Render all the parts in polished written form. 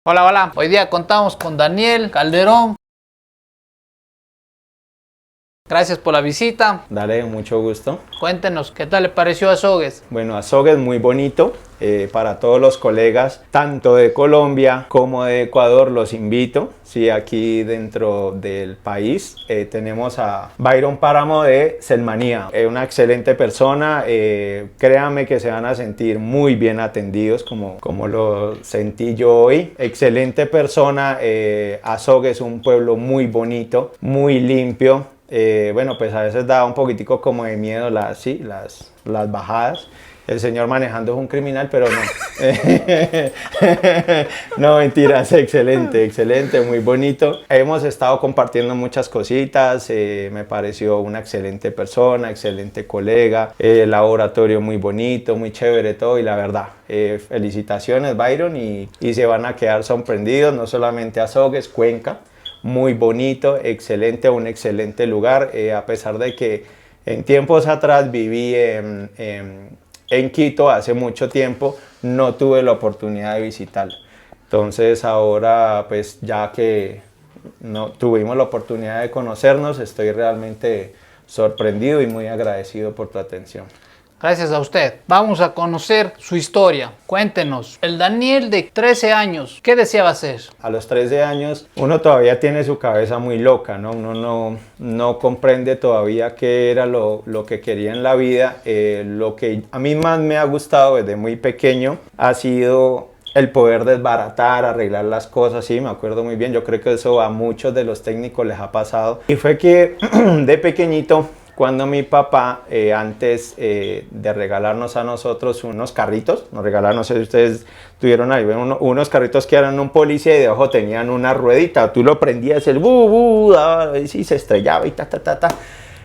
Hola, hola. Hoy día contamos con Daniel Calderón. Gracias por la visita. Dale, mucho gusto. Cuéntenos, ¿qué tal le pareció Azogues? Bueno, Azogues muy bonito. Para todos los colegas, tanto de Colombia como de Ecuador, los invito. Sí, aquí dentro del país tenemos a Byron Páramo de Selmanía. Una excelente persona. Créanme que se van a sentir muy bien atendidos como lo sentí yo hoy. Excelente persona. Azogues es un pueblo muy bonito, muy limpio. Bueno, pues a veces da un poquitico como de miedo las bajadas. El señor manejando es un criminal, pero no. No, mentiras, excelente, muy bonito. Hemos estado compartiendo muchas cositas, me pareció una excelente persona, excelente colega, el laboratorio muy bonito, muy chévere todo y la verdad, felicitaciones Byron y se van a quedar sorprendidos, no solamente Azogues, Cuenca. Muy bonito, excelente, un excelente lugar, a pesar de que en tiempos atrás viví en Quito hace mucho tiempo, no tuve la oportunidad de visitarlo. Entonces ahora pues ya que no tuvimos la oportunidad de conocernos, estoy realmente sorprendido y muy agradecido por tu atención. Gracias a usted. Vamos a conocer su historia. Cuéntenos, el Daniel de 13 años, ¿qué deseaba hacer? A los 13 años uno todavía tiene su cabeza muy loca, ¿no? Uno no comprende todavía qué era lo que quería en la vida. Lo que a mí más me ha gustado desde muy pequeño ha sido el poder desbaratar, arreglar las cosas, sí, me acuerdo muy bien. Yo creo que eso a muchos de los técnicos les ha pasado. Y fue que de pequeñito, cuando mi papá, antes de regalarnos a nosotros unos carritos, nos regalaron, no sé si ustedes tuvieron ahí, unos carritos que eran un policía y debajo tenían una ruedita, tú lo prendías, el y se estrellaba y ta.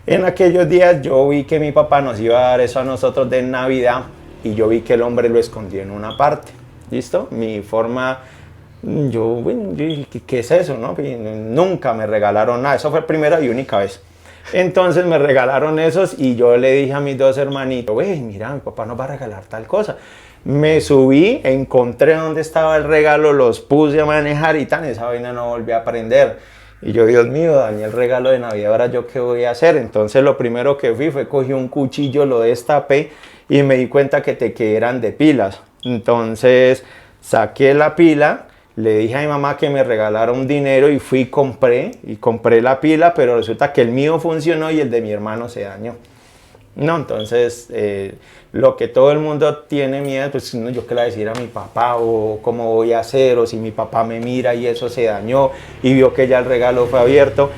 En aquellos días yo vi que mi papá nos iba a dar eso a nosotros de Navidad y yo vi que el hombre lo escondió en una parte, ¿listo? Mi forma... Yo dije, ¿qué es eso? ¿No? Nunca me regalaron nada, eso fue primera y única vez. Entonces me regalaron esos y yo le dije a mis dos hermanitos, güey, mira, mi papá nos va a regalar tal cosa. Me subí, encontré dónde estaba el regalo, los puse a manejar y tan, esa vaina no volví a prender. Y yo, Dios mío, dañé el regalo de Navidad, ahora yo qué voy a hacer. Entonces lo primero que fue cogí un cuchillo, lo destapé y me di cuenta que eran de pilas. Entonces saqué la pila. Le dije a mi mamá que me regalara un dinero y fui y compré la pila, pero resulta que el mío funcionó y el de mi hermano se dañó. No, entonces lo que todo el mundo tiene miedo, pues no, yo qué le voy a decir a mi papá o cómo voy a hacer o si mi papá me mira y eso se dañó y vio que ya el regalo fue abierto.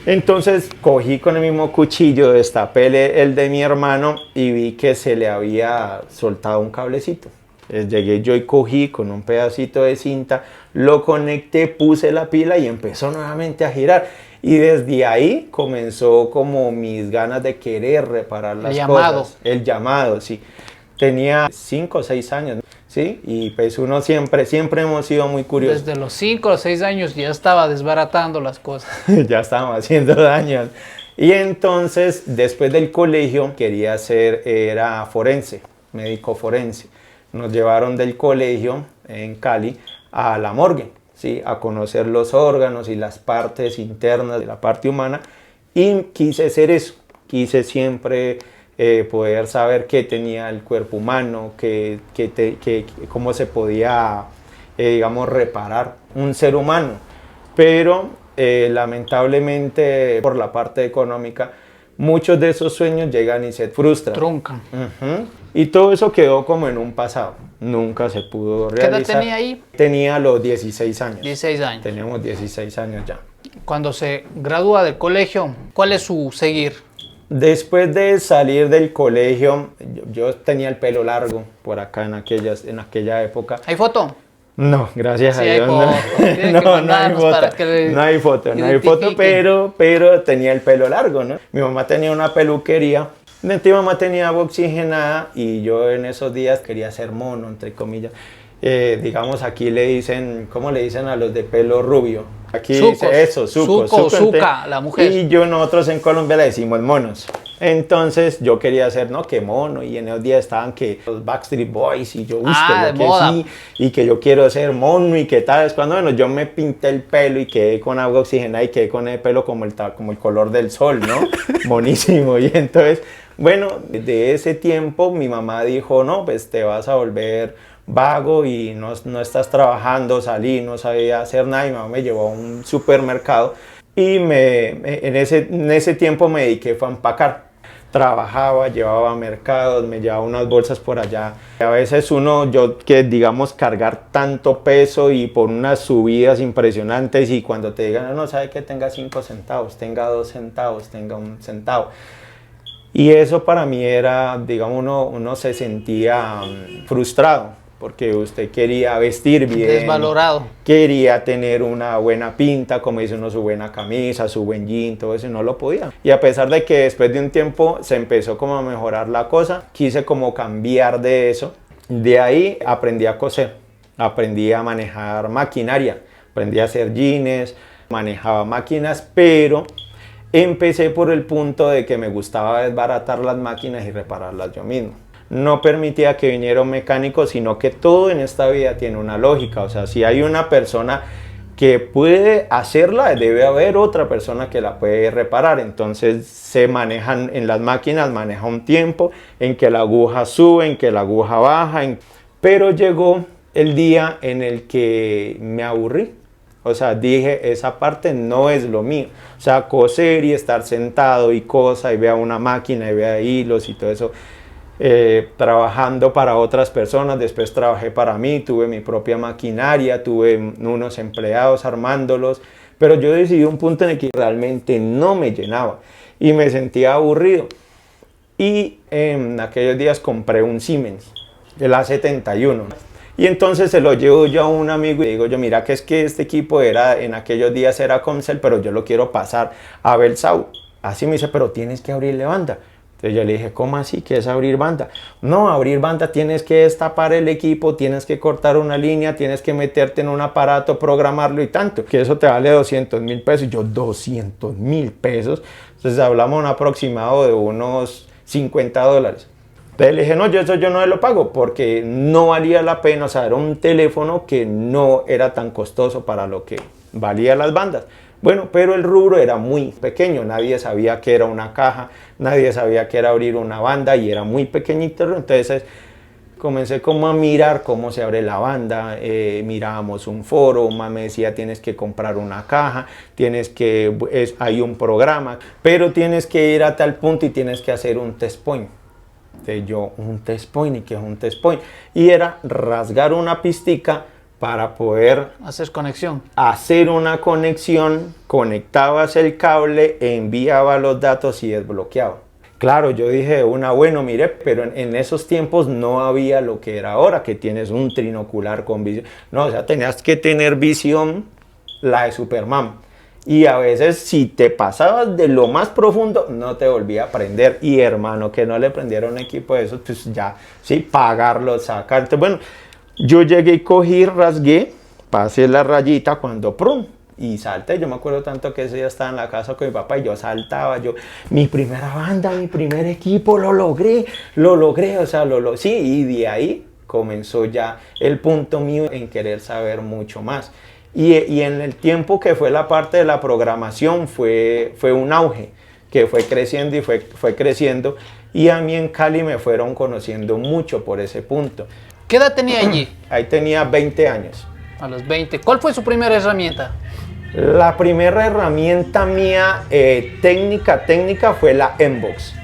Entonces cogí con el mismo cuchillo, destapé el de mi hermano y vi que se le había soltado un cablecito. Llegué yo y cogí con un pedacito de cinta, lo conecté, puse la pila y empezó nuevamente a girar. Y desde ahí comenzó como mis ganas de querer reparar las cosas. El llamado, sí. Tenía 5 o 6 años, ¿sí? Y pues uno siempre hemos sido muy curiosos. Desde los 5 o 6 años ya estaba desbaratando las cosas. Ya estábamos haciendo daño. Y entonces, después del colegio, quería era forense, médico forense. Nos llevaron del colegio en Cali a la morgue, ¿sí? A conocer los órganos y las partes internas de la parte humana y quise hacer eso, quise siempre poder saber qué tenía el cuerpo humano, cómo se podía, digamos, reparar un ser humano, pero lamentablemente por la parte económica muchos de esos sueños llegan y se frustran. Truncan. Y todo eso quedó como en un pasado. Nunca se pudo realizar. ¿Qué edad tenía ahí? Tenía los 16 años. 16 años. Teníamos 16 años ya. Cuando se gradúa del colegio, ¿cuál es su seguir? Después de salir del colegio, yo tenía el pelo largo por acá en aquella época. ¿Hay foto? No, gracias a Sí, Dios. no hay foto, pero tenía el pelo largo, ¿no? Mi mamá tenía una peluquería, mi mamá tenía agua oxigenada y yo en esos días quería ser mono, entre comillas. Digamos, aquí le dicen, ¿cómo le dicen a los de pelo rubio? Aquí dice eso, suca, la mujer. Y nosotros en Colombia le decimos monos. Entonces yo quería hacer, ¿no? Que mono, y en esos días estaban que los Backstreet Boys, y yo, Ah, que de yo que moda. sí, y que yo quiero ser mono, y que tal. Es cuando, bueno, yo me pinté el pelo y quedé con agua oxigenada y quedé con el pelo como el color del sol, ¿no? Monísimo. Y entonces, bueno, de ese tiempo mi mamá dijo, no, pues te vas a volver vago y no estás trabajando, salí, no sabía hacer nada. Y mi mamá me llevó a un supermercado y en ese tiempo me dediqué fue a empacar. Trabajaba, llevaba mercados, me llevaba unas bolsas por allá. A veces yo que digamos cargar tanto peso y por unas subidas impresionantes, y cuando te digan, no sabe que tenga 5 centavos, tenga 2 centavos, tenga 1 centavo. Y eso para mí era, digamos, uno se sentía frustrado, porque usted quería vestir bien, Desvalorado. quería tener una buena pinta, como dice uno, su buena camisa, su buen jean, todo eso, y no lo podía. Y a pesar de que después de un tiempo se empezó como a mejorar la cosa, quise como cambiar de eso. De ahí aprendí a coser, aprendí a manejar maquinaria, aprendí a hacer jeans, manejaba máquinas, pero empecé por el punto de que me gustaba desbaratar las máquinas y repararlas yo mismo. No permitía que viniera un mecánico, sino que todo en esta vida tiene una lógica. O sea, si hay una persona que puede hacerla, debe haber otra persona que la puede reparar. Entonces se manejan en las máquinas, maneja un tiempo en que la aguja sube, en que la aguja baja. Pero llegó el día en el que me aburrí. O sea, dije, esa parte no es lo mío. O sea, coser y estar sentado y cosa, y vea una máquina y vea hilos y todo eso. Trabajando para otras personas, después trabajé para mí, tuve mi propia maquinaria, tuve unos empleados armándolos, pero yo decidí un punto en el que realmente no me llenaba y me sentía aburrido. Y en aquellos días compré un Siemens, el A71. Y entonces se lo llevo yo a un amigo y digo yo, mira que es que este equipo en aquellos días era Comcel, pero yo lo quiero pasar a Belsau. Así me dice, pero tienes que abrirle banda. Entonces yo le dije, ¿cómo así? ¿Qué es abrir banda? No, abrir banda tienes que destapar el equipo, tienes que cortar una línea, tienes que meterte en un aparato, programarlo y tanto, que eso te vale 200.000 pesos. Y yo, 200.000 pesos. Entonces hablamos un aproximado de unos $50. Entonces le dije, no, yo no lo pago porque no valía la pena. O sea, era un teléfono que no era tan costoso para lo que valía las bandas. Bueno, pero el rubro era muy pequeño, nadie sabía qué era una caja, nadie sabía qué era abrir una banda y era muy pequeñito. Entonces comencé como a mirar cómo se abre la banda, mirábamos un foro, mamá me decía tienes que comprar una caja, hay un programa, pero tienes que ir a tal punto y tienes que hacer un test point. Entonces yo, un test point, ¿y qué es un test point? Y era rasgar una pistica para poder Haces conexión. hacer una conexión, conectabas el cable, enviaba los datos y desbloqueaba. Claro, yo dije bueno, mire, pero en esos tiempos no había lo que era ahora, que tienes un trinocular con visión. No, o sea, tenías que tener visión, la de Superman. Y a veces si te pasabas de lo más profundo, no te volvía a prender. Y hermano, que no le prendiera un equipo de esos, pues ya, sí, pagarlo, sacarte. Bueno, yo llegué y cogí, rasgué, pasé la rayita cuando ¡prum! Y salté. Yo me acuerdo tanto que ese día estaba en la casa con mi papá y yo saltaba. Mi primera banda, mi primer equipo, lo logré, o sea, sí. Y de ahí comenzó ya el punto mío en querer saber mucho más. Y en el tiempo que fue la parte de la programación fue un auge que fue creciendo y fue creciendo. Y a mí en Cali me fueron conociendo mucho por ese punto. ¿Qué edad tenía allí? Ahí tenía 20 años. A los 20. ¿Cuál fue su primera herramienta? La primera herramienta mía técnica fue la Mbox.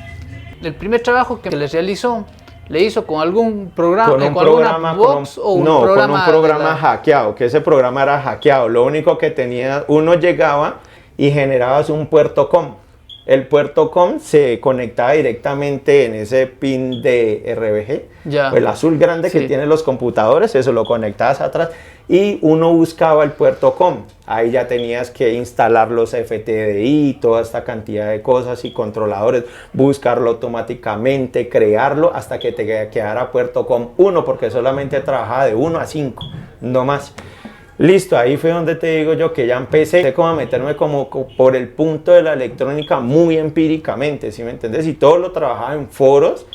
El primer trabajo que les realizó, ¿le hizo con algún programa? Con un ¿con programa, alguna box o un no, programa? con un programa hackeado, que ese programa era hackeado. Lo único que tenía, uno llegaba y generabas un puerto COM. El puerto COM se conectaba directamente en ese pin de RBG, el azul grande que tienen los computadores, eso lo conectabas atrás y uno buscaba el puerto COM. Ahí ya tenías que instalar los FTDI, toda esta cantidad de cosas y controladores, buscarlo automáticamente, crearlo hasta que te quedara puerto COM 1, porque solamente trabajaba de 1 a 5, no más. Listo, ahí fue donde te digo yo que ya empecé como a meterme como por el punto de la electrónica muy empíricamente, ¿sí me entiendes? Y todo lo trabajaba en foros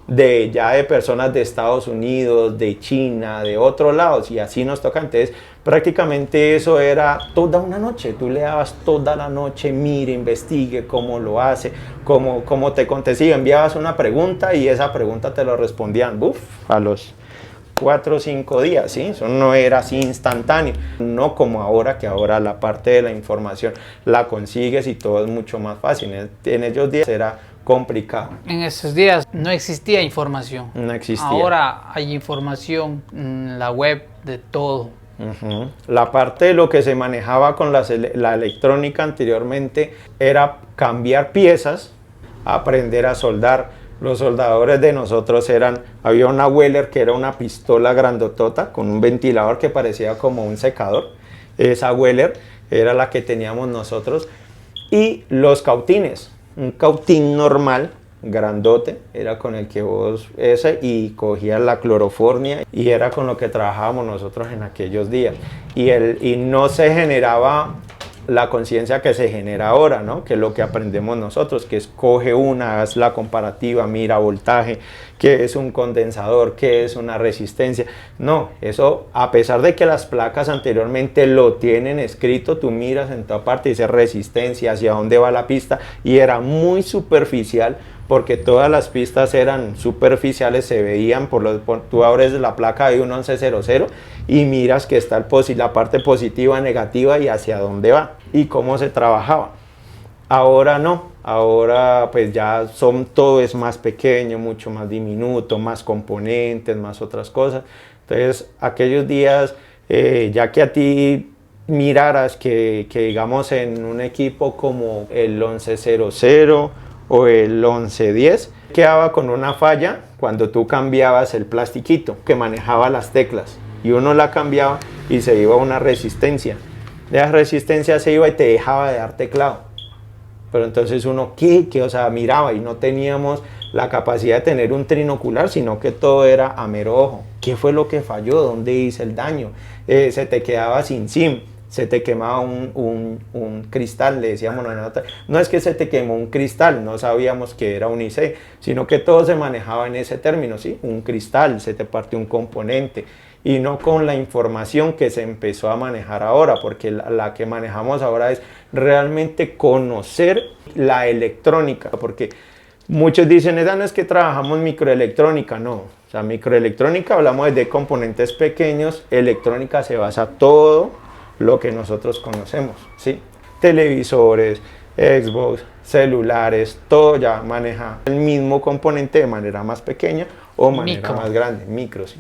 de personas de Estados Unidos, de China, de otros lados, y así nos toca. Entonces, prácticamente eso era toda una noche. Tú le dabas toda la noche, mire, investigue cómo lo hace, cómo te contestaba. Enviabas una pregunta y esa pregunta te lo respondían, a los 4 o 5 días, ¿sí? Eso no era así instantáneo, no como ahora, que ahora la parte de la información la consigues y todo es mucho más fácil. En ellos días era complicado. En esos días no existía información. No existía. Ahora hay información en la web de todo. La parte de lo que se manejaba con la electrónica anteriormente era cambiar piezas, aprender a soldar. Los soldadores de nosotros había una Weller que era una pistola grandotota con un ventilador que parecía como un secador. Esa Weller era la que teníamos nosotros. Y los cautines, un cautín normal, grandote, era con el que y cogías la cloroformia y era con lo que trabajábamos nosotros en aquellos días. Y no se generaba la conciencia que se genera ahora, ¿no? Que es lo que aprendemos nosotros, que es coge haz la comparativa, mira voltaje, qué es un condensador, qué es una resistencia. No, eso a pesar de que las placas anteriormente lo tienen escrito, tú miras en toda parte y dice resistencia, hacia dónde va la pista, y era muy superficial porque todas las pistas eran superficiales, se veían, tú abres la placa de un 1100 y miras que está la parte positiva, negativa y hacia dónde va y cómo se trabajaba. Ahora no, ahora pues ya todo es más pequeño, mucho más diminuto, más componentes, más otras cosas. Entonces aquellos días, ya que a ti miraras que digamos en un equipo como el 1100 o el 1110, quedaba con una falla cuando tú cambiabas el plastiquito que manejaba las teclas y uno la cambiaba y se iba a una resistencia. La resistencia se iba y te dejaba de dar teclado. Pero entonces uno, o sea, miraba y no teníamos la capacidad de tener un trinocular, sino que todo era a mero ojo. ¿Qué fue lo que falló? ¿Dónde hice el daño? Se te quedaba sin SIM. Se te quemaba un cristal, le decíamos nosotros. No es que se te quemó un cristal, no sabíamos que era un IC, sino que todo se manejaba en ese término, ¿sí? Un cristal, se te partió un componente, y no con la información que se empezó a manejar ahora, porque la que manejamos ahora es realmente conocer la electrónica, porque muchos dicen, no es que trabajamos microelectrónica, no. O sea, microelectrónica hablamos de componentes pequeños, electrónica se basa todo lo que nosotros conocemos, ¿sí? Televisores, Xbox, celulares, todo ya maneja el mismo componente de manera más pequeña o manera más grande, micro, sí.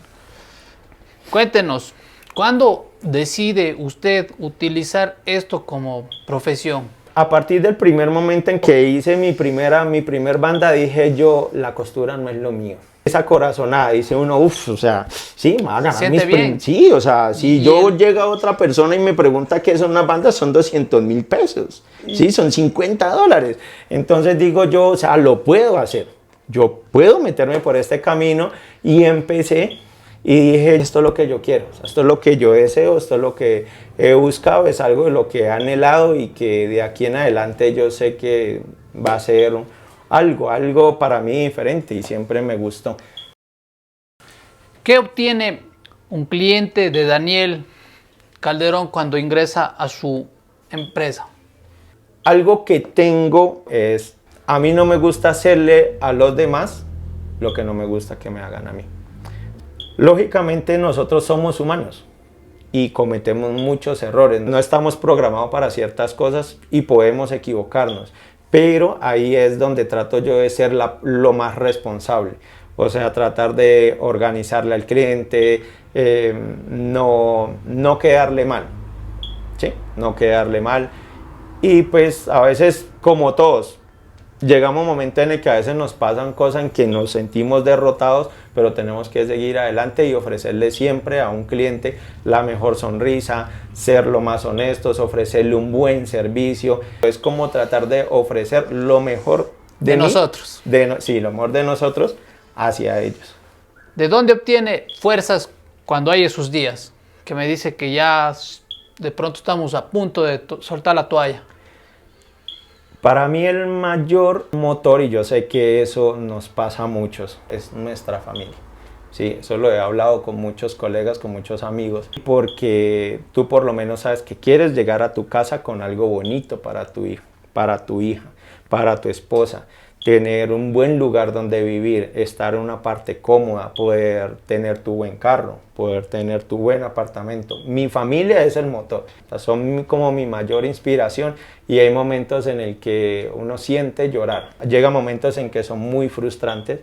Cuéntenos, ¿cuándo decide usted utilizar esto como profesión? A partir del primer momento en que hice mi primer banda, dije yo, la costura no es lo mío. Esa corazonada, dice uno, o sea, sí, me va a ganar mis bien. Sí, o sea, si yo llega otra persona y me pregunta qué son unas bandas, son 200.000 pesos, sí, son $50. Entonces digo yo, o sea, lo puedo hacer. Yo puedo meterme por este camino y empecé y dije, esto es lo que yo quiero, o sea, esto es lo que yo deseo, esto es lo que he buscado, es algo de lo que he anhelado y que de aquí en adelante yo sé que va a ser algo para mí diferente y siempre me gustó. ¿Qué obtiene un cliente de Daniel Calderón cuando ingresa a su empresa? Algo que tengo es, a mí no me gusta hacerle a los demás lo que no me gusta que me hagan a mí. Lógicamente nosotros somos humanos y cometemos muchos errores. No estamos programados para ciertas cosas y podemos equivocarnos. Pero ahí es donde trato yo de ser lo más responsable. O sea, tratar de organizarle al cliente, no quedarle mal. ¿Sí? No quedarle mal. Y pues a veces, como todos, llegamos a un momento en el que a veces nos pasan cosas en que nos sentimos derrotados, pero tenemos que seguir adelante y ofrecerle siempre a un cliente la mejor sonrisa, ser lo más honestos, ofrecerle un buen servicio. Es como tratar de ofrecer lo mejor de nosotros. Sí, lo mejor de nosotros hacia ellos. ¿De dónde obtiene fuerzas cuando hay esos días? Que me dice que ya de pronto estamos a punto de soltar la toalla? Para mí el mayor motor, y yo sé que eso nos pasa a muchos, es nuestra familia. Sí, eso lo he hablado con muchos colegas, con muchos amigos, porque tú por lo menos sabes que quieres llegar a tu casa con algo bonito para tu hijo, para tu hija, para tu esposa, tener un buen lugar donde vivir, estar en una parte cómoda, poder tener tu buen carro, poder tener tu buen apartamento. Mi familia es el motor, o sea, son como mi mayor inspiración, y hay momentos en el que uno siente llorar. Llega momentos en que son muy frustrantes,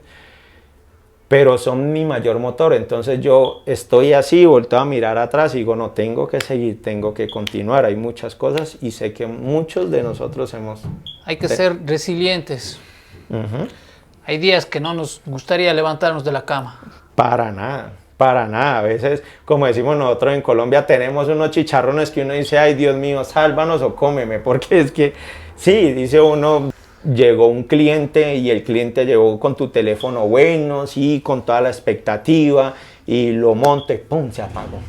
pero son mi mayor motor. Entonces yo estoy así, vuelto a mirar atrás y digo, no, tengo que seguir, tengo que continuar. Hay muchas cosas y sé que muchos de nosotros hemos... Hay que ser resilientes. Hay días que no nos gustaría levantarnos de la cama. Para nada, para nada. A veces, como decimos nosotros en Colombia, tenemos unos chicharrones que uno dice, ay Dios mío, sálvanos o cómeme, porque es que, sí, dice uno... Llegó un cliente y el cliente llegó con tu teléfono bueno, sí, con toda la expectativa, y lo monte, ¡pum!, se apagó.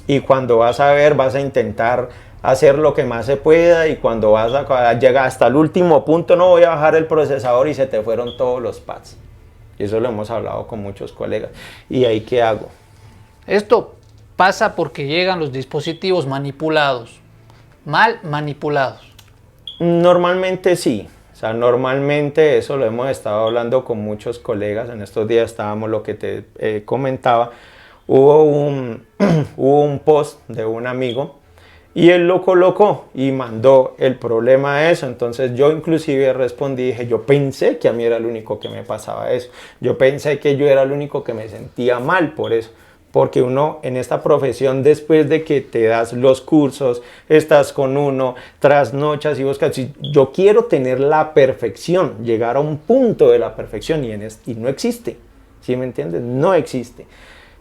Y cuando vas a ver, vas a intentar hacer lo que más se pueda, y cuando vas a llegar hasta el último punto, no voy a bajar el procesador, y se te fueron todos los pads. Y eso lo hemos hablado con muchos colegas. ¿Y ahí qué hago? Esto pasa porque llegan los dispositivos manipulados, mal manipulados. Normalmente sí, o sea, normalmente eso lo hemos estado hablando con muchos colegas. En estos días estábamos, lo que te comentaba, hubo un post de un amigo y él lo colocó y mandó el problema a eso. Entonces yo inclusive respondí, dije, yo pensé que a mí era el único que me pasaba eso, yo pensé que yo era el único que me sentía mal por eso. Porque uno en esta profesión, después de que te das los cursos, estás con uno, trasnochas y buscas, si yo quiero tener la perfección, llegar a un punto de la perfección, y no existe, ¿sí me entiendes? No existe.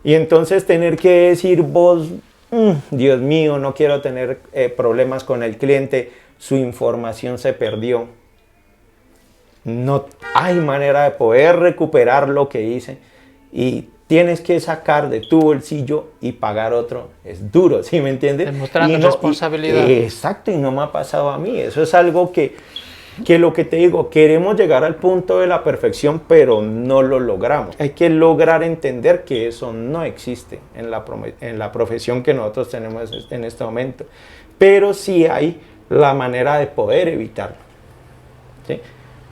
Y entonces tener que decir vos, Dios mío, no quiero tener problemas con el cliente, su información se perdió, no hay manera de poder recuperar lo que hice, y tienes que sacar de tu bolsillo y pagar otro. Es duro, ¿sí me entiendes? Demostrando responsabilidad. Exacto, y no me ha pasado a mí. Eso es algo que lo que te digo, queremos llegar al punto de la perfección, pero no lo logramos. Hay que lograr entender que eso no existe en la profesión que nosotros tenemos en este momento. Pero sí hay la manera de poder evitarlo, ¿sí?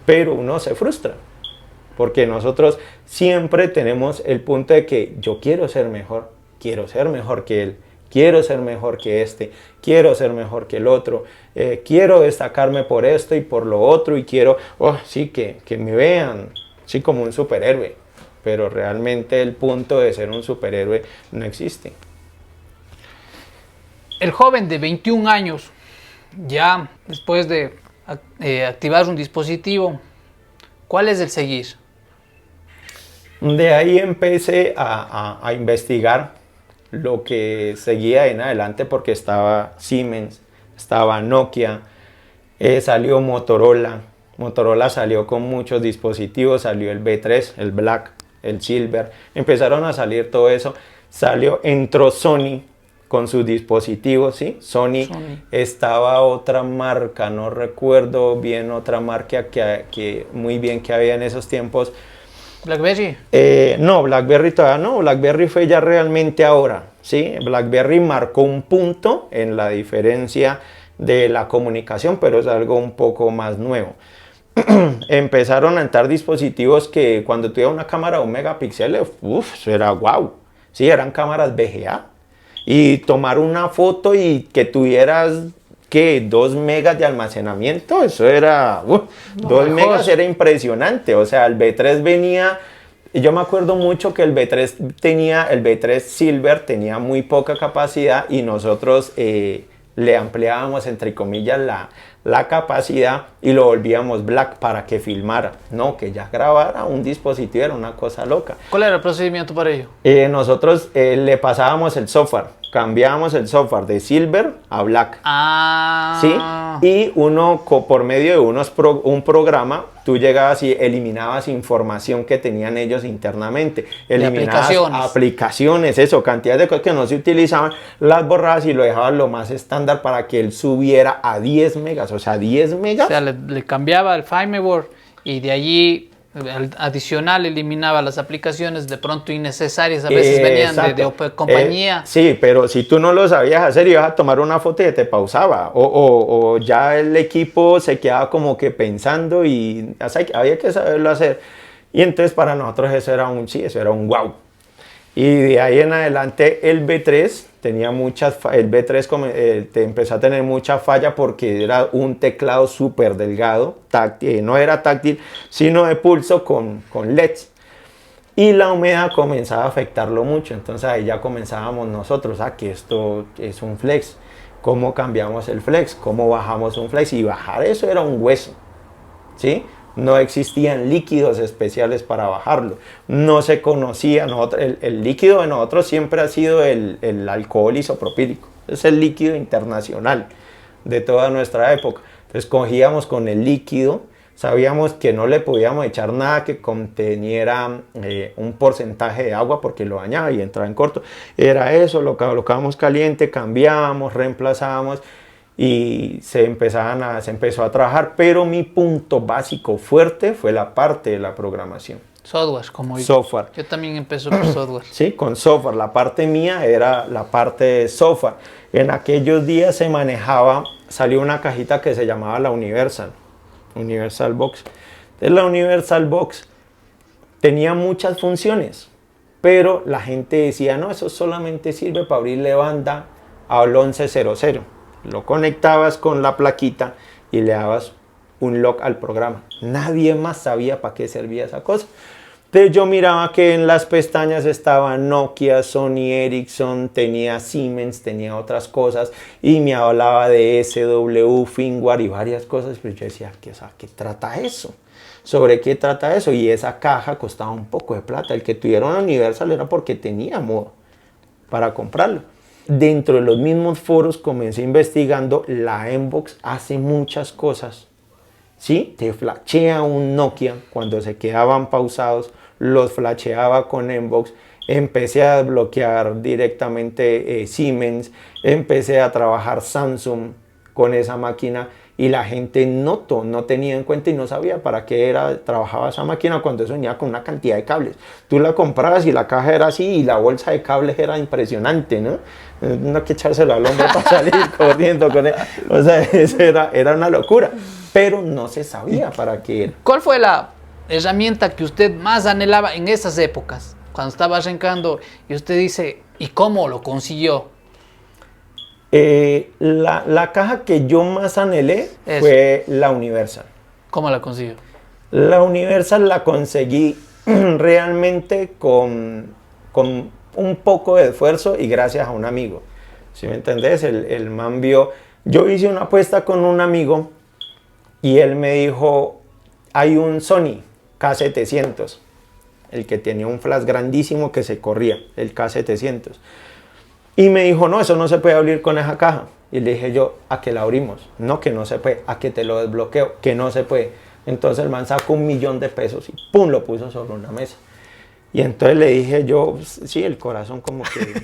Pero uno se frustra. Porque nosotros siempre tenemos el punto de que yo quiero ser mejor que él, quiero ser mejor que este, quiero ser mejor que el otro, quiero destacarme por esto y por lo otro, y quiero, sí, que me vean, sí, como un superhéroe. Pero realmente el punto de ser un superhéroe no existe. El joven de 21 años, ya después de activar un dispositivo, ¿cuál es el seguir? De ahí empecé a investigar lo que seguía en adelante, porque estaba Siemens, estaba Nokia, salió Motorola. Motorola salió con muchos dispositivos, salió el B3, el Black, el Silver, empezaron a salir todo eso. Entró Sony con sus dispositivos, ¿sí? Sony. Estaba otra marca, no recuerdo bien, otra marca que muy bien que había en esos tiempos. ¿BlackBerry? No, BlackBerry todavía no, BlackBerry fue ya realmente ahora, ¿sí? BlackBerry marcó un punto en la diferencia de la comunicación, pero es algo un poco más nuevo. Empezaron a entrar dispositivos que cuando tuviera una cámara de 1 megapíxel, eso era guau, sí, eran cámaras VGA, y tomar una foto y que tuvieras... ¿Qué? 2 megas de almacenamiento, eso era, 2 megas era impresionante. O sea, el B3 venía, y yo me acuerdo mucho que el B3 Silver tenía muy poca capacidad, y nosotros le ampliábamos, entre comillas, la capacidad, y lo volvíamos Black para que filmara, no, que ya grabara un dispositivo, era una cosa loca. ¿Cuál era el procedimiento para ello? Nosotros le pasábamos el software, cambiábamos el software de Silver a Black. Ah. ¿Sí? Y uno, por medio de un programa, tú llegabas y eliminabas información que tenían ellos internamente, eliminabas aplicaciones, eso, cantidad de cosas que no se utilizaban, las borrabas y lo dejabas lo más estándar para que él subiera a 10 megas, o sea, 10 megas. O sea, le cambiaba el firmware y de allí adicional eliminaba las aplicaciones de pronto innecesarias, a veces venían de compañía. Sí, pero si tú no lo sabías hacer, ibas a tomar una foto y te pausaba, o ya el equipo se quedaba como que pensando y había que saberlo hacer. Y entonces para nosotros eso era un wow. Y de ahí en adelante el B3 tenía el B3 te empezó a tener mucha falla porque era un teclado súper delgado, táctil, no era táctil, sino de pulso con LEDs. Y la humedad comenzaba a afectarlo mucho, entonces ahí ya comenzábamos nosotros, que esto es un flex, cómo cambiamos el flex, cómo bajamos un flex, y bajar eso era un hueso, ¿sí? No existían líquidos especiales para bajarlo, no se conocía, el líquido de nosotros siempre ha sido el alcohol isopropílico, es el líquido internacional de toda nuestra época. Entonces cogíamos con el líquido, sabíamos que no le podíamos echar nada que conteniera un porcentaje de agua porque lo dañaba y entraba en corto. Era eso, lo colocábamos caliente, cambiábamos, reemplazábamos y se empezó a trabajar, pero mi punto básico fuerte fue la parte de la programación. Software, como software. Yo también empecé por software. Sí, con software. La parte mía era la parte de software. En aquellos días salió una cajita que se llamaba la Universal Box. Entonces la Universal Box tenía muchas funciones, pero la gente decía, no, eso solamente sirve para abrirle banda al 1100. Lo conectabas con la plaquita y le dabas un lock al programa. Nadie más sabía para qué servía esa cosa. Entonces yo miraba que en las pestañas estaba Nokia, Sony Ericsson, tenía Siemens, tenía otras cosas y me hablaba de SW, firmware y varias cosas. Pero yo decía, ¿qué trata eso? ¿Sobre qué trata eso? Y esa caja costaba un poco de plata. El que tuviera una Universal era porque tenía modo para comprarlo. Dentro de los mismos foros comencé investigando, la Mbox hace muchas cosas, ¿sí? Te flashea un Nokia cuando se quedaban pausados, los flasheaba con Mbox, empecé a desbloquear directamente Siemens, empecé a trabajar Samsung con esa máquina y la gente no tenía en cuenta y no sabía para qué trabajaba esa máquina cuando eso venía con una cantidad de cables. Tú la comprabas y la caja era así y la bolsa de cables era impresionante, ¿no? No hay que echárselo al hombro para salir corriendo con él. O sea, eso era una locura, pero no se sabía para qué era. ¿Cuál fue la herramienta que usted más anhelaba en esas épocas? Cuando estaba arrancando y usted dice, ¿y cómo lo consiguió? La caja que yo más anhelé fue la Universal. ¿Cómo la consiguió? La Universal la conseguí realmente con un poco de esfuerzo y gracias a un amigo. ¿Sí me entendés? El man vio. Yo hice una apuesta con un amigo y él me dijo, hay un Sony K700, el que tenía un flash grandísimo que se corría, el K700. Y me dijo, no, eso no se puede abrir con esa caja. Y le dije yo, ¿a qué la abrimos? No, que no se puede. ¿A que te lo desbloqueo? Que no se puede. Entonces el man sacó $1.000.000 y ¡pum! Lo puso sobre una mesa. Y entonces le dije yo, sí, el corazón como que...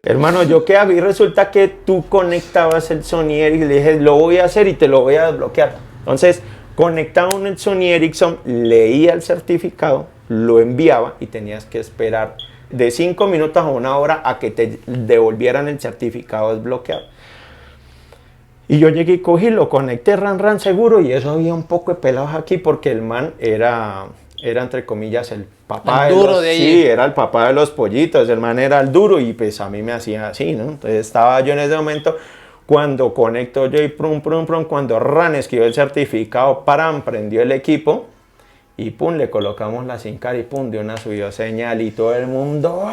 Hermano, ¿yo qué hago? Y resulta que tú conectabas el Sony Ericsson y le dije, lo voy a hacer y te lo voy a desbloquear. Entonces, conectaba un Sony Ericsson, leía el certificado, lo enviaba y tenías que esperar de 5 minutos a 1 hora a que te devolvieran el certificado desbloqueado. Y yo llegué y cogí, lo conecté, ran seguro, y eso había un poco de pelados aquí porque el man era entre comillas el papá el duro de ahí. Sí, era el papá de los pollitos, el man era el duro y pues a mí me hacía así, ¿no? Entonces estaba yo en ese momento, cuando conecto yo y prum, cuando escribió el certificado, prendió el equipo y pum, le colocamos la SIM card y pum, de una subió señal y todo el mundo,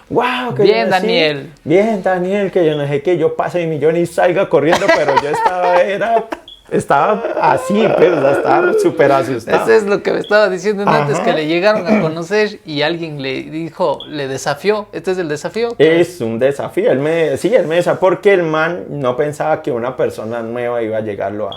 ¡wow! Que bien, Daniel. Bien, Daniel, que yo no sé qué, yo pase mi millón y salga corriendo, pero yo estaba así, pero estaba súper asustado. Eso es lo que me estaba diciendo antes, que le llegaron a conocer y alguien le dijo, le desafió. ¿Este es el desafío? Es un desafío, él me decía, porque el man no pensaba que una persona nueva iba a llegarlo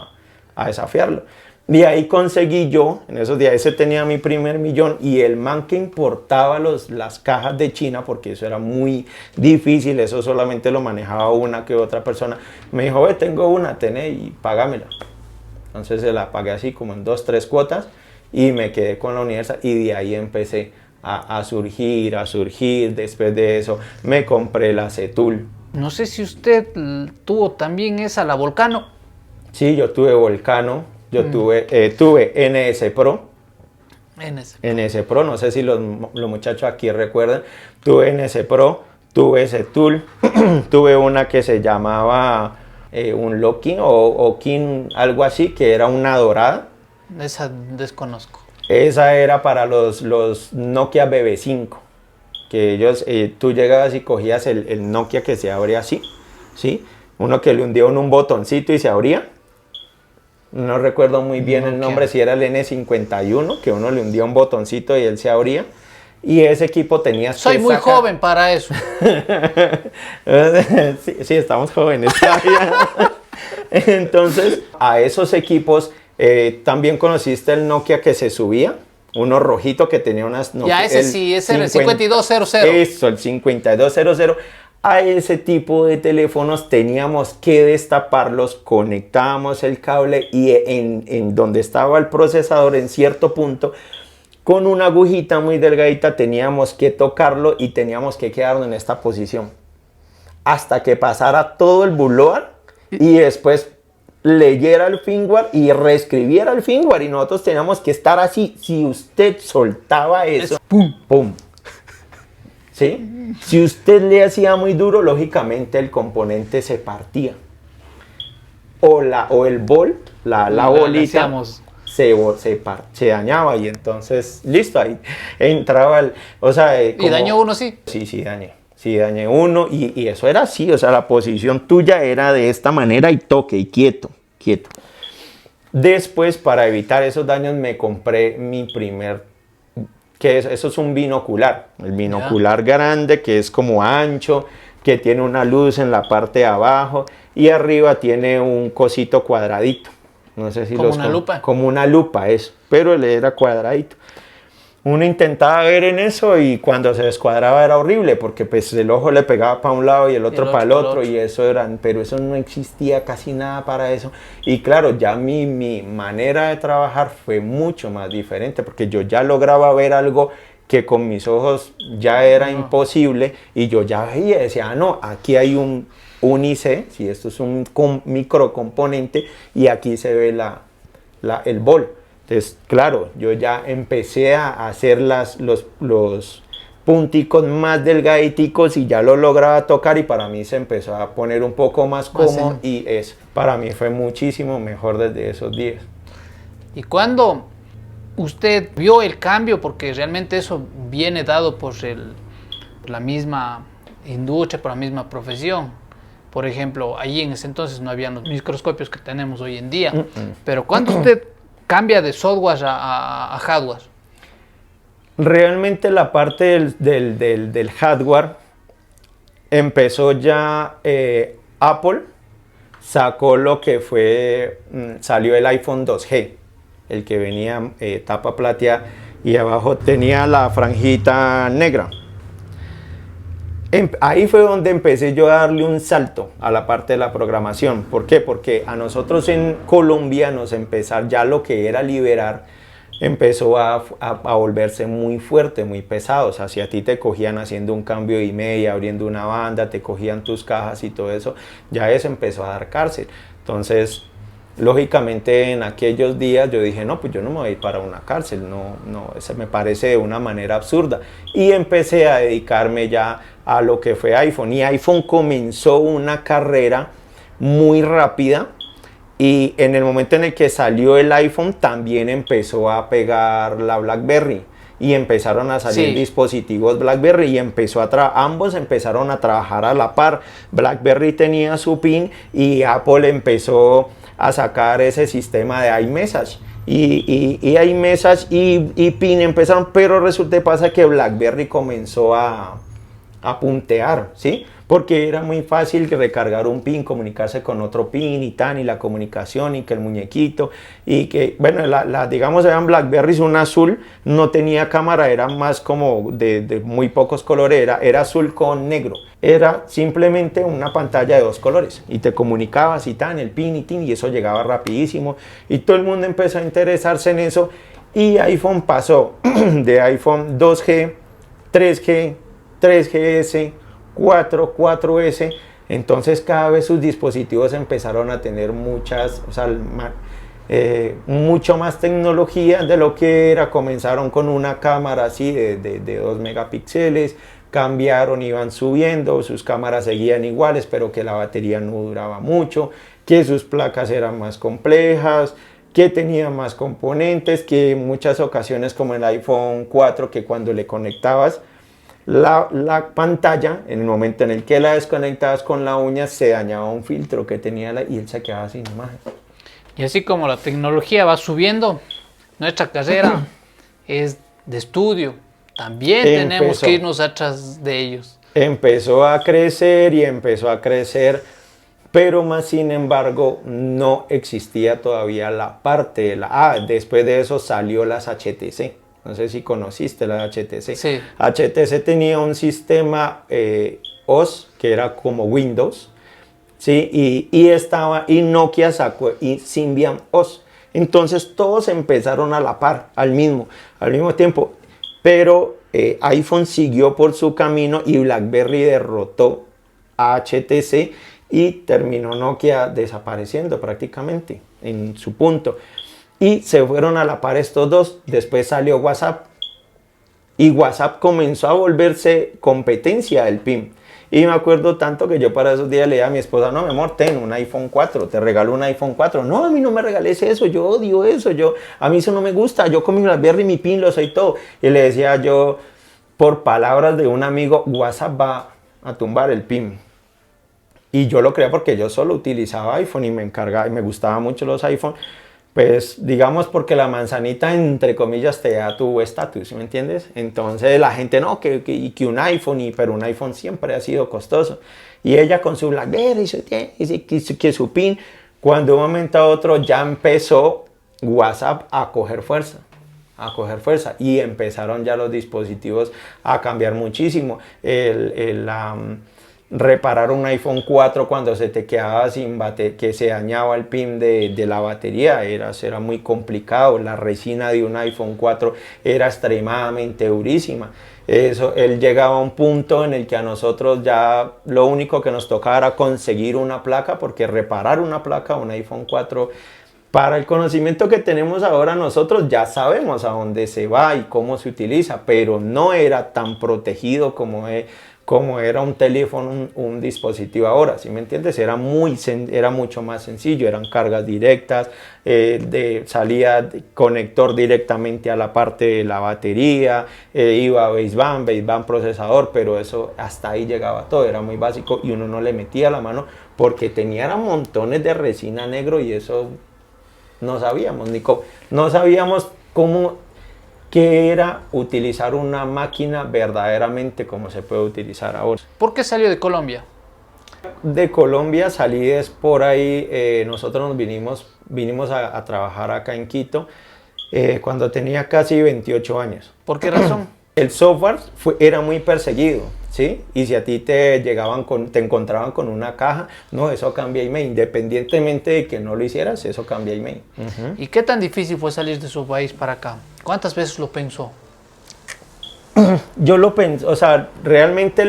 a desafiarlo. Y ahí conseguí yo, en esos días, ese tenía mi primer millón y el man que importaba las cajas de China, porque eso era muy difícil, eso solamente lo manejaba una que otra persona, me dijo, ve, tengo una, tené y págamela. Entonces se la pagué así como en 2, 3 cuotas y me quedé con la Universal y de ahí empecé a surgir, después de eso me compré la Cetul. No sé si usted tuvo también esa, la Volcano. Sí, yo tuve Volcano. Yo tuve NS Pro. NS Pro, no sé si los muchachos aquí recuerdan. Tuve NS Pro, tuve Cetul, tuve una que se llamaba un Locking o King, algo así, que era una dorada. Esa desconozco. Esa era para los Nokia BB5, que ellos, tú llegabas y cogías el Nokia que se abría así, ¿sí? Uno que le hundía un botoncito y se abría. No recuerdo muy bien el nombre, si era el N51, que uno le hundía un botoncito y él se abría. Y ese equipo tenía... Soy muy joven para eso. Sí, estamos jóvenes todavía. Entonces, a esos equipos, también conociste el Nokia que se subía. Uno rojito que tenía unas... Ya, ese sí, ese era el 5200. Eso, el 5200. A ese tipo de teléfonos teníamos que destaparlos, conectábamos el cable y en donde estaba el procesador, en cierto punto, con una agujita muy delgadita teníamos que tocarlo y teníamos que quedarnos en esta posición hasta que pasara todo el bootloader y después leyera el firmware y reescribiera el firmware y nosotros teníamos que estar así. Si usted soltaba eso, ¡pum! ¡Pum! ¿Sí? Si usted le hacía muy duro, lógicamente el componente se partía. O el bol, la bolita, se dañaba y entonces, listo, ahí entraba el... O sea, ¿Y dañó uno sí? Sí, dañé. Sí, dañé uno y eso era así, o sea, la posición tuya era de esta manera y toque y quieto. Después, para evitar esos daños, me compré mi primer... eso es un binocular, el binocular grande que es como ancho, que tiene una luz en la parte de abajo y arriba tiene un cosito cuadradito. No sé si como una lupa. Como una lupa, eso, pero él era cuadradito. Uno intentaba ver en eso y cuando se descuadraba era horrible porque pues el ojo le pegaba para un lado y el otro para el otro y eso pero eso no existía casi nada para eso. Y claro, ya mi manera de trabajar fue mucho más diferente porque yo ya lograba ver algo que con mis ojos ya era imposible y yo ya veía y decía, no, aquí hay un IC, si esto es un microcomponente y aquí se ve el bol. Entonces, claro, yo ya empecé a hacer los punticos más delgaditicos y ya lo lograba tocar y para mí se empezó a poner un poco más cómodo y eso para mí fue muchísimo mejor desde esos días. ¿Y cuándo usted vio el cambio? Porque realmente eso viene dado por la misma industria, por la misma profesión. Por ejemplo, allí en ese entonces no habían los microscopios que tenemos hoy en día. Pero ¿cuándo usted cambia de software a hardware? Realmente la parte del hardware empezó ya Apple sacó lo que fue, salió el iPhone 2G, el que venía tapa plateada y abajo tenía la franjita negra. Ahí fue donde empecé yo a darle un salto a la parte de la programación. ¿Por qué? Porque a nosotros en Colombia nos empezar ya lo que era liberar empezó a volverse muy fuerte, muy pesado. O sea, si a ti te cogían haciendo un cambio de email, abriendo una banda, te cogían tus cajas y todo eso, ya eso empezó a dar cárcel. Entonces, lógicamente en aquellos días yo dije, no, pues yo no me voy a ir para una cárcel, no, eso me parece de una manera absurda. Y empecé a dedicarme ya a lo que fue iPhone. Y iPhone comenzó una carrera muy rápida. Y en el momento en el que salió el iPhone también empezó a pegar la BlackBerry y empezaron a salir dispositivos BlackBerry y ambos empezaron a trabajar a la par. BlackBerry tenía su PIN y Apple empezó a sacar ese sistema de iMessage y iMessage y PIN empezaron, pero resulta que pasa que BlackBerry comenzó a a puntear, ¿sí? Porque era muy fácil recargar un pin, comunicarse con otro pin y tan, y la comunicación, y que el muñequito, y que, bueno, digamos, eran Blackberries, un azul, no tenía cámara, era más como de muy pocos colores, era azul con negro, era simplemente una pantalla de 2 colores, y te comunicabas y tan, el pin y tin, y eso llegaba rapidísimo, y todo el mundo empezó a interesarse en eso, y iPhone pasó de iPhone 2G, 3G, 3GS, 4, 4S, entonces cada vez sus dispositivos empezaron a tener muchas, o sea, mucho más tecnología de lo que era. Comenzaron con una cámara así de 2 megapíxeles, cambiaron, iban subiendo, sus cámaras seguían iguales, pero que la batería no duraba mucho, que sus placas eran más complejas, que tenía más componentes, que en muchas ocasiones, como el iPhone 4, que cuando le conectabas la pantalla, en el momento en el que la desconectabas con la uña, se dañaba un filtro que tenía y él se quedaba sin imagen. Y así como la tecnología va subiendo, nuestra carrera es de estudio. También tenemos que irnos atrás de ellos. Empezó a crecer y empezó a crecer, pero más sin embargo no existía todavía la parte de después de eso salió las HTC. No sé si conociste la HTC. Sí. HTC tenía un sistema OS que era como Windows, ¿sí? Y Nokia sacó y Symbian OS. Entonces todos empezaron a la par, al mismo tiempo. Pero iPhone siguió por su camino y BlackBerry derrotó a HTC y terminó Nokia desapareciendo prácticamente en su punto. Y se fueron a la par estos dos. Después salió WhatsApp. Y WhatsApp comenzó a volverse competencia del PIN. Y me acuerdo tanto que yo para esos días le dije a mi esposa, no, mi amor, ten un iPhone 4, te regalo un iPhone 4. No, a mí no me regales eso, yo odio eso, a mí eso no me gusta, yo con mi BlackBerry, mi PIN, lo soy todo. Y le decía yo, por palabras de un amigo, WhatsApp va a tumbar el PIN. Y yo lo creía porque yo solo utilizaba iPhone y me encargaba y me gustaban mucho los iPhone. Pues digamos porque la manzanita entre comillas te da tu estatus, ¿sí me entiendes? Entonces la gente no, que un iPhone, pero un iPhone siempre ha sido costoso. Y ella con su BlackBerry, que su PIN, cuando de un momento a otro ya empezó WhatsApp a coger fuerza. Y empezaron ya los dispositivos a cambiar muchísimo. Reparar un iPhone 4 cuando se te quedaba sin batería, que se dañaba el pin de la batería, era muy complicado. La resina de un iPhone 4 era extremadamente durísima. Él llegaba a un punto en el que a nosotros ya lo único que nos tocaba era conseguir una placa, porque reparar una placa, un iPhone 4, para el conocimiento que tenemos ahora nosotros ya sabemos a dónde se va y cómo se utiliza, pero no era tan protegido como era un teléfono, un dispositivo ahora, ¿sí me entiendes? Era mucho más sencillo, eran cargas directas, salía conector directamente a la parte de la batería, iba baseband procesador, pero eso hasta ahí llegaba todo, era muy básico y uno no le metía la mano porque tenía montones de resina negro y eso no sabíamos cómo que era utilizar una máquina verdaderamente como se puede utilizar ahora. ¿Por qué salió de Colombia? De Colombia salí por ahí, nosotros nos vinimos a trabajar acá en Quito cuando tenía casi 28 años. ¿Por qué razón? El software era muy perseguido, ¿sí? Y si a ti te encontraban con una caja, no, eso cambia email. Independientemente de que no lo hicieras, eso cambia email. ¿Y qué tan difícil fue salir de su país para acá? ¿Cuántas veces lo pensó? Yo lo pensé, o sea, realmente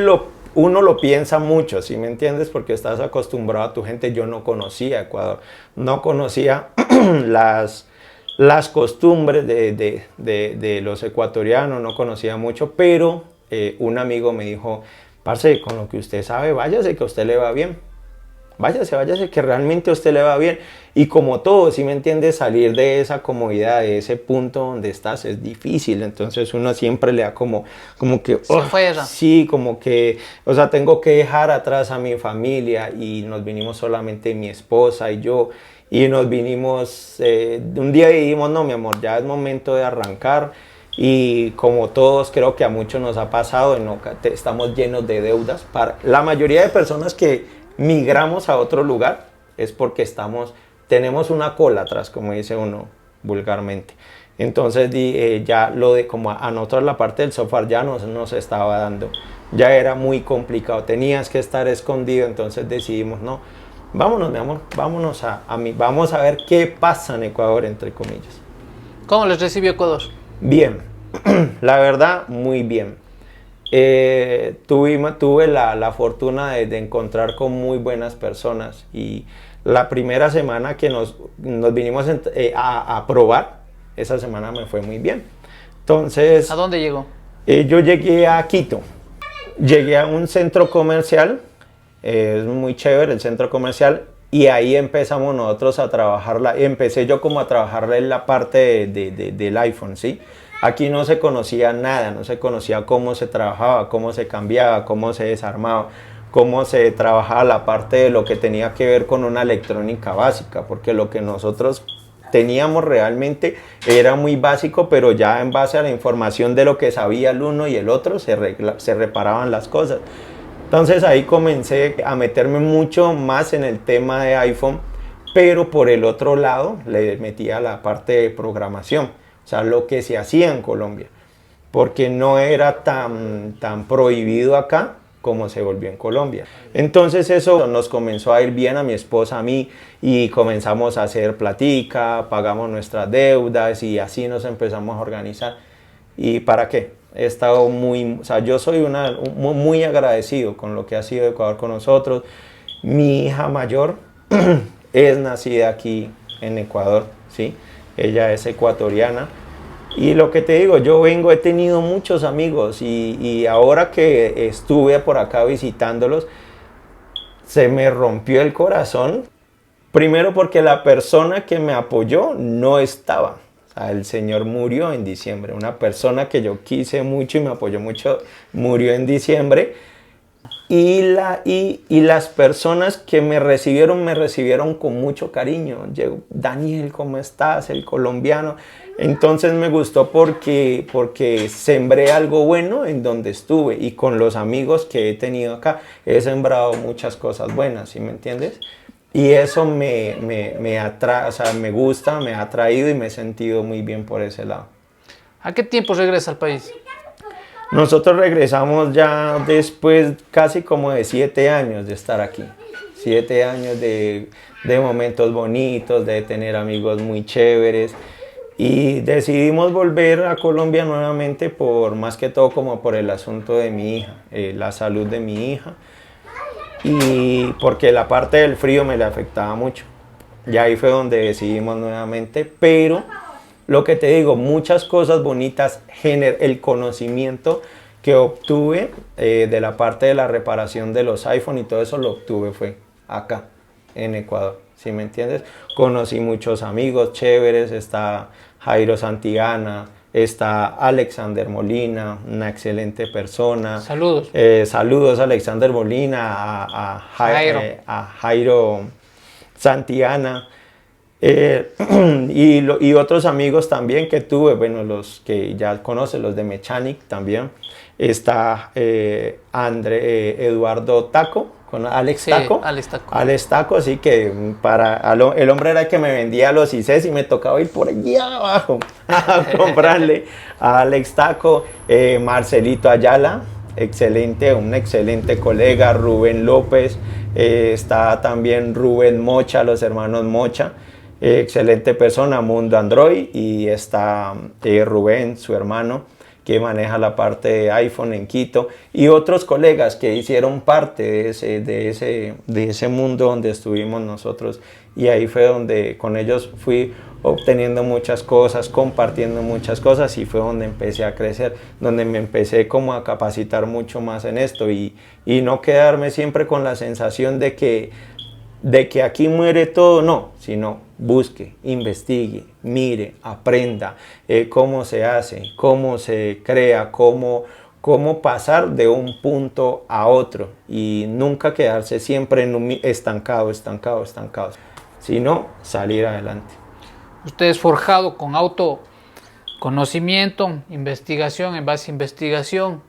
uno lo piensa mucho, ¿sí me entiendes? Porque estás acostumbrado a tu gente. Yo no conocía Ecuador, no conocía las costumbres de los ecuatorianos, no conocía mucho, pero un amigo me dijo, parce, con lo que usted sabe, váyase, que a usted le va bien. Váyase, que realmente a usted le va bien. Y como todo, ¿sí me entiendes? Salir de esa comodidad, de ese punto donde estás, es difícil. Entonces uno siempre le da como que... sí, como que... O sea, tengo que dejar atrás a mi familia y nos vinimos solamente mi esposa y yo. Y nos vinimos... un día dijimos, no, mi amor, ya es momento de arrancar. y como todos creo que a muchos nos ha pasado, estamos llenos de deudas. La mayoría de personas que migramos a otro lugar es porque tenemos una cola atrás, como dice uno vulgarmente. Entonces ya como a nosotros la parte del software ya nos estaba dando, ya era muy complicado, tenías que estar escondido, entonces decidimos no, vámonos mi amor, vámonos vamos a ver qué pasa en Ecuador, entre comillas. ¿Cómo les recibió Ecuador? Bien, la verdad muy bien. Tuve la fortuna de encontrar con muy buenas personas y la primera semana que nos vinimos a probar, esa semana me fue muy bien. Entonces, ¿A dónde llegó? Yo llegué a Quito, llegué a un centro comercial, es muy chévere el centro comercial, y ahí empezamos nosotros a trabajarla. Empecé yo como a trabajarla en la parte del iPhone, ¿sí? Aquí no se conocía nada, no se conocía cómo se trabajaba, cómo se cambiaba, cómo se desarmaba, cómo se trabajaba la parte de lo que tenía que ver con una electrónica básica, porque lo que nosotros teníamos realmente era muy básico, pero ya en base a la información de lo que sabía el uno y el otro se reparaban las cosas. Entonces ahí comencé a meterme mucho más en el tema de iPhone, pero por el otro lado le metía la parte de programación, o sea, lo que se hacía en Colombia, porque no era tan prohibido acá como se volvió en Colombia. Entonces eso nos comenzó a ir bien a mi esposa, a mí, y comenzamos a hacer platica, pagamos nuestras deudas y así nos empezamos a organizar. ¿Y para qué? He estado yo soy muy agradecido con lo que ha sido Ecuador con nosotros. Mi hija mayor es nacida aquí en Ecuador, ¿sí? Ella es ecuatoriana. Y lo que te digo, he tenido muchos amigos y ahora que estuve por acá visitándolos, se me rompió el corazón. Primero porque la persona que me apoyó no estaba. O sea, el señor murió en diciembre. Una persona que yo quise mucho y me apoyó mucho murió en diciembre. Y las personas que me recibieron con mucho cariño. Llegó, Daniel, ¿cómo estás? El colombiano. Entonces me gustó porque sembré algo bueno en donde estuve. Y con los amigos que he tenido acá, he sembrado muchas cosas buenas, ¿sí me entiendes? Y eso me gusta, me ha atraído y me he sentido muy bien por ese lado. ¿A qué tiempo regresa al país? Nosotros regresamos ya después casi como de 7 años de estar aquí. 7 años de momentos bonitos, de tener amigos muy chéveres. Y decidimos volver a Colombia nuevamente más que todo como por el asunto de mi hija, la salud de mi hija. Y porque la parte del frío me le afectaba mucho. Y ahí fue donde decidimos nuevamente, pero lo que te digo, muchas cosas bonitas, el conocimiento que obtuve de la parte de la reparación de los iPhone y todo eso lo obtuve fue acá, en Ecuador, ¿sí me entiendes? Conocí muchos amigos chéveres, está Jairo Santillana, está Alexander Molina, una excelente persona. Saludos. Saludos a Alexander Molina, a Jairo Santillana. Y otros amigos también que tuve, bueno, los que ya conoces, los de Mechanic también. Está Eduardo Taco, con Alex Taco. Alex Taco. Alex Taco, así que el hombre era el que me vendía los ICs y me tocaba ir por allí abajo a comprarle a Alex Taco. Marcelito Ayala, un excelente colega. Rubén López, está también Rubén Mocha, los hermanos Mocha. Excelente persona, Mundo Android, y está Rubén, su hermano, que maneja la parte de iPhone en Quito, y otros colegas que hicieron parte de ese mundo donde estuvimos nosotros, y ahí fue donde con ellos fui obteniendo muchas cosas, compartiendo muchas cosas, y fue donde empecé a crecer, donde me empecé como a capacitar mucho más en esto, y no quedarme siempre con la sensación de que aquí muere todo, no, sino busque, investigue, mire, aprenda cómo se hace, cómo se crea, cómo pasar de un punto a otro y nunca quedarse siempre estancado, sino salir adelante. Usted es forjado con auto conocimiento, investigación, en base a investigación.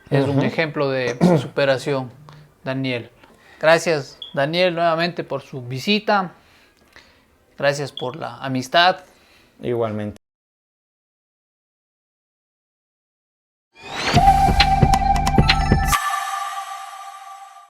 Es un ejemplo de superación, Daniel. Gracias, Daniel, nuevamente por su visita. Gracias por la amistad. Igualmente.